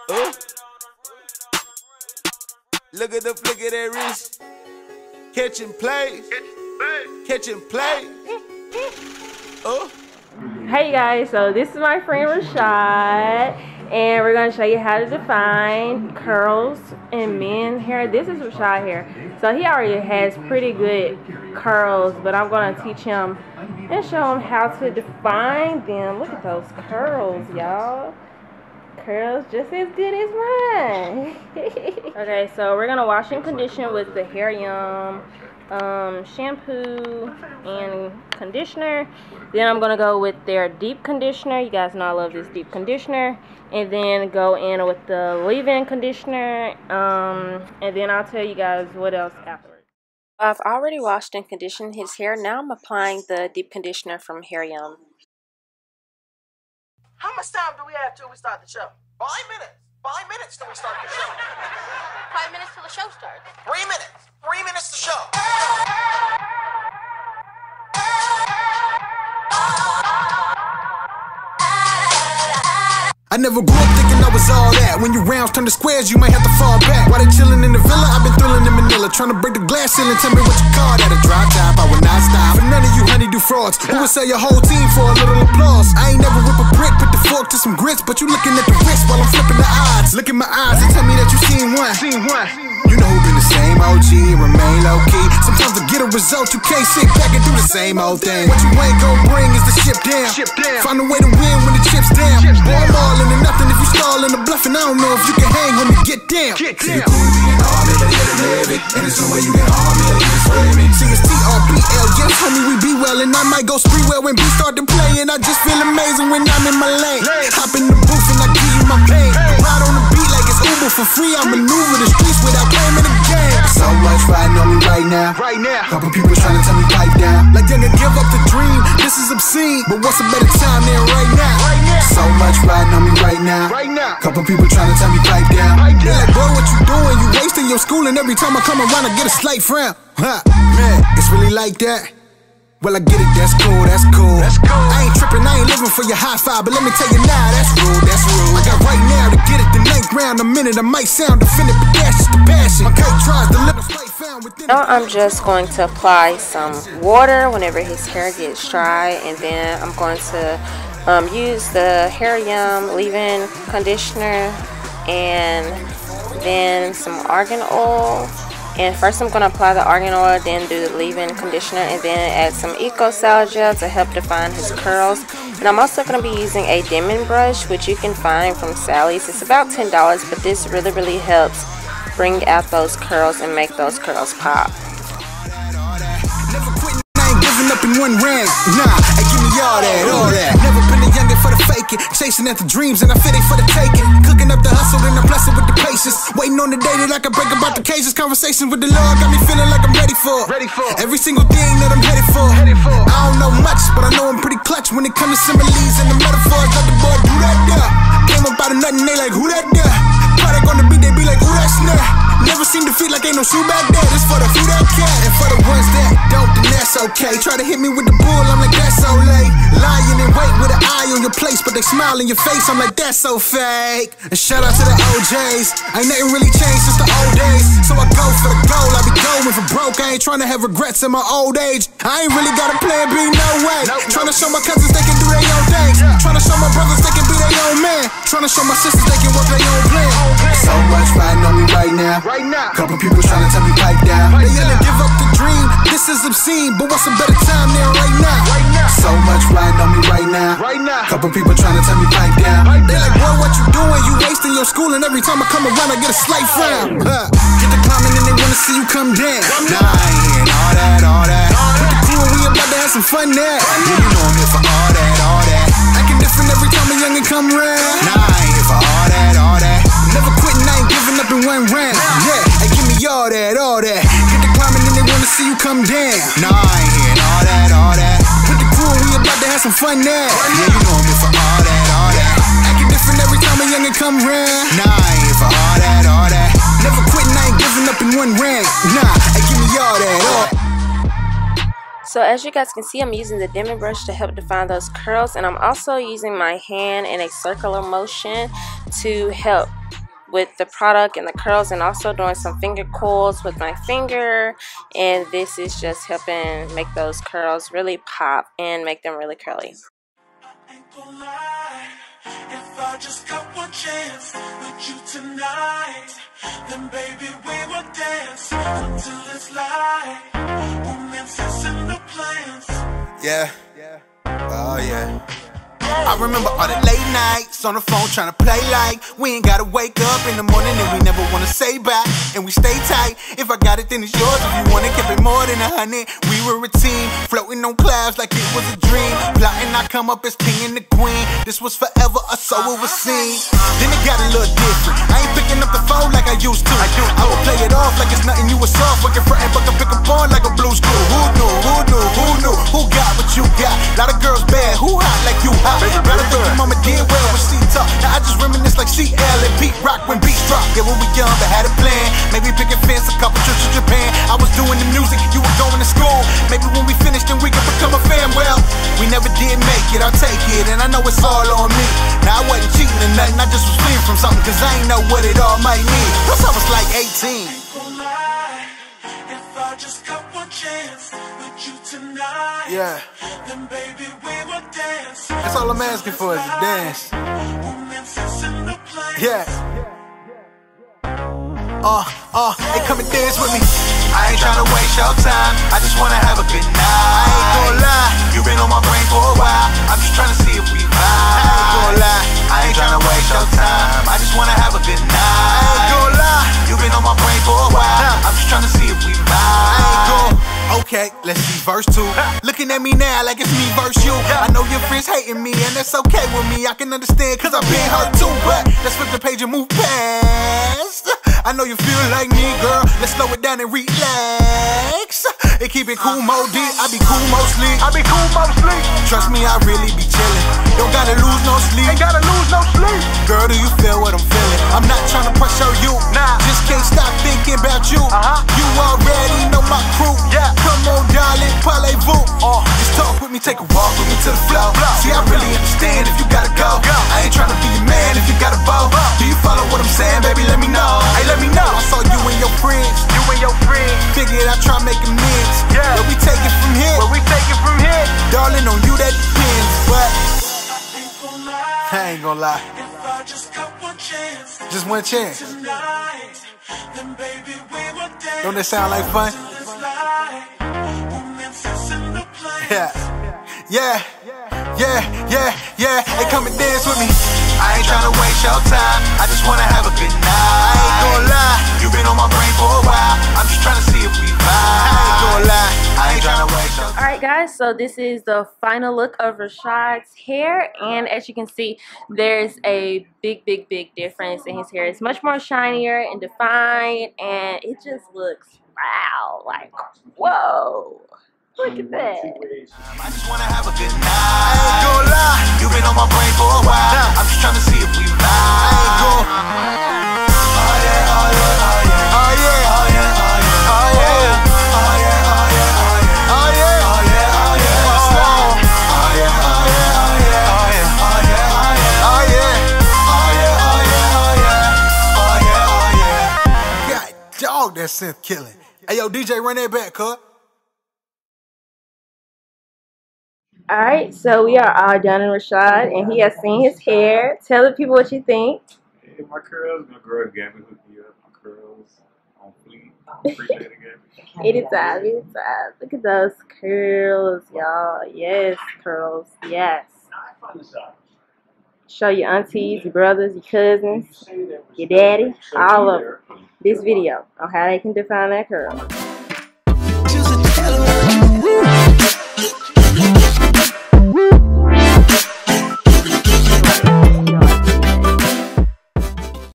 Look at the flick of that wrist. Catching plays. Catching plays. Hey guys, so this is my friend Rashad, and we're going to show you how to define curls in men hair. This is Rashad hair. So he already has pretty good curls, but I'm going to teach him and show him how to define them. Look at those curls, y'all. Curls just as good as mine. Okay, so we're going to wash and condition with the HairYum shampoo and conditioner. Then I'm gonna go with their deep conditioner. You guys know I love this deep conditioner. And then go in with the leave-in conditioner, and then I'll tell you guys what else afterwards. I've already washed and conditioned his hair. Now I'm applying the deep conditioner from HairYum. How much time do we have till we start the show? 5 minutes. 5 minutes till we start the show. 5 minutes till the show starts. 3 minutes. 3 minutes to show. I never grew up thinking I was all that. When your rounds turn to squares, you might have to fall back. While they chillin' in the villa, I've been thrilling in Manila, trying to break the glass ceiling. Tell me what you call that, a dry top. I would not stop. For none of you honeydew frauds who would sell your whole team for a little applause. I ain't never whip a brick, put the fork to some grits, but you looking at the wrist while I'm flipping the odds. Look in my eyes and tell me that you seen one. You know who been the same OG and remain low key. Sometimes to get a result, you can't sit back and do the same old thing. What you ain't gon' bring is the ship down. Find a way to win when the chips down. Boy, I'm all into nothing if you stallin' the bluffing. I don't know if you can hang when we get down. See, you cool to be an army, but you can live it. And there's no way you can harm me or even scream it. See, it's TRBL, yes, homie, we be well. And I might go spree well when beats start to play. And I just feel amazing when I'm in my lane. Hop in the booth and I give you my pain. Ride on the beat like it's Uber for free. I maneuver the streets without claiming the game. So much riding on me right now. Couple people trying to tell me pipe down. Like they're gonna give up the dream. This is obscene, but what's a better time than right now? So much riding on me right now. Couple people trying to tell me pipe down. They're like, boy, what you doing? You wasting your school, and every time I come around, I get a slight frown. Man, it's really like that. Well, I get it, that's cool. I ain't tripping, I ain't living for your high five, but let me tell you now, that's rude. I got right now to get it, the 9th round, a minute, I might sound offended, but that's just the passion. My kite tries to live a straight found within. Now I'm just going to apply some water whenever his hair gets dry, and then I'm going to use the HairYum leave-in conditioner and then some argan oil. And first I'm going to apply the argan oil, then do the leave-in conditioner, and then add some Eco Cell Gel to help define his curls. And I'm also going to be using a diamond brush, which you can find from Sally's. It's about $10, but this really helps bring out those curls and make those curls pop. Up in one round, nah, hey, give me all that. Never been a youngin' for the faking, chasing at the dreams and I fit it for the taking. Cooking up the hustle and I'm blessed with the patience. Waiting on the day that I can break about the cases. Conversations with the Lord got me feeling like I'm ready for every single thing that I'm headed for. I don't know much, but I know I'm pretty clutch when it comes to similes and the metaphors. Let the boy do that there. Came up out of nothing, they like, who that there? Product on the beat, they be like, ooh, that's snare. Never seem to feel like ain't no shoe back there. This for the few that can, and for the ones that don't, then that's okay. Try to hit me with the bull, I'm like, that's so late. Lying in wait with an eye on your place, but they smile in your face, I'm like, that's so fake. And shout out to the OJs, ain't nothing really changed since the old days. So I go for the goal, I be going for broke. I ain't trying to have regrets in my old age. I ain't really got a plan B, no way. Trying to show my cousins they can do their own things. Trying to show my brothers they can be their own man. Trying to show my sisters they can work their own plan. So much riding on me right now. Couple people trying to tell me pipe down. They yelling, give up the dream. This is obscene, but what's a better time than right now? So much riding on me right now. Couple people trying to tell me pipe down. They like, boy, what you doing? You wasting your school, and every time I come around, I get a slight frown. Get the climbing, and they wanna see you come down. Nah, I ain't hearing all that. With the crew, we about to have some fun now. Yeah, you know I'm here for all that. Acting different every time a youngin' come round. Nah, I ain't here for all that. Never quitting, I ain't giving up in one round. Yeah, hey, give me all that. Get the climbing and they wanna see you come down. Nah, I ain't hearing all that. With the crew, we about to have some fun now. Yeah, you know I'm here for all that. Acting different every time a youngin' come round. Nah, I ain't here for all that. Never quitting, I ain't giving up in one round. Nah, hey, give me all that. So as you guys can see, I'm using the dimming brush to help define those curls, and I'm also using my hand in a circular motion to help with the product and the curls, and also doing some finger coils with my finger, and this is just helping make those curls really pop and make them really curly. If I just got one chance with you tonight, then baby we will dance until it's light. Romance in the plans. Yeah. Oh yeah. I remember all the late nights on the phone trying to play like we ain't gotta wake up in the morning and we never wanna say bye, and we stay tight. If I got it then it's yours, if you want it keep it more than 100. We were a team floating on clouds like it was a dream, plotting I come up as king and the queen. This was forever or so it was seen. Then it got a little different. I ain't picking up the phone like I used to. I would play it off like it's nothing you was soft, working front and buck pick up on like a blues crew. Who knew? Who got what you got? Lot of girls bad, who hot like you hot? Gotta think your mama did well when she talk. Now I just reminisce like CL and Pete Rock when beats drop. Yeah, when we young, but had a plan. Maybe pick a fence, a couple trips to Japan. I was doing the music, you were going to school. Maybe when we finished, then we could become a fan. Well, we never did make it, I'll take it, and I know it's all on me. Now I wasn't cheating or nothing, I just was fleeing from something, cause I ain't know what it all might mean. Plus I was like 18. If I just got one chance with you tonight, yeah, then baby we will dance. That's all I'm asking for is a dance. Yeah. Hey, come and dance with me. I ain't tryna waste your time, I just wanna have a good night. I ain't gon' lie, you been on my brain for a while. I'm just tryna see if we vibe. I ain't gon' lie, I ain't tryna waste your time, I just wanna have a good night. I ain't gon' lie, you been on my brain for a while. I'm just tryna see if we vibe. I ain't gon'. Okay, let's see verse 2. Looking at me now like it's me versus you. I know your friends hating me and that's okay with me. I can understand cause I've been hurt too. But let's flip the page and move past. I know you feel like me, girl. Let's slow it down and relax. And keep it cool mode, I be cool mostly. Trust me, I really be chillin'. Don't gotta lose no sleep. Girl, do you feel what I'm feeling? I'm not tryna pressure you. Just can't stop thinking about you. You already know my crew. Come on, darling, parlez-vous. Just talk with me, take a walk with me to the floor. See, I really understand if you gotta go. I ain't tryna be your man if you gotta bow. Do you follow what I'm saying, baby? Let me know. Hey, let me know. I saw you and your friends. Figured I'd try make amends. Where we take it from here? Darling, on you that depends. But I ain't gon' lie. If I just got one chance. Just one chance. Tonight, then baby we will dance. Don't that sound like fun? Yeah. Hey, come and dance with me. I ain't tryna waste your time, I just wanna have a good night. I ain't gon' lie, you been on my brain for a while. I'm just tryna see if we vibe. I ain't gon' lie, I ain't tryna waste your time. Alright guys, so this is the final look of Rashad's hair, and as you can see, there's a big difference in his hair. It's much more shinier and defined, and it just looks wow, like whoa. Look at that. I just wanna have a good night. I ain't gon' lie, you been on my brain for a while. I'm just tryna see if we vibe. I ain't gon' God dog, that synth killing. Hey yo, DJ, run that back, cuz. Alright, so we are all done in Rashad, and he has seen his hair. Tell the people what you think. Hey, my curls, my girl Gabby hooked me up. My curls on fleek. Appreciate it, Gabby. Anytime. Look at those curls, y'all. Yes, curls. Yes. Show your aunties, your brothers, your cousins, your daddy, all of them, this video on how they can define that curl.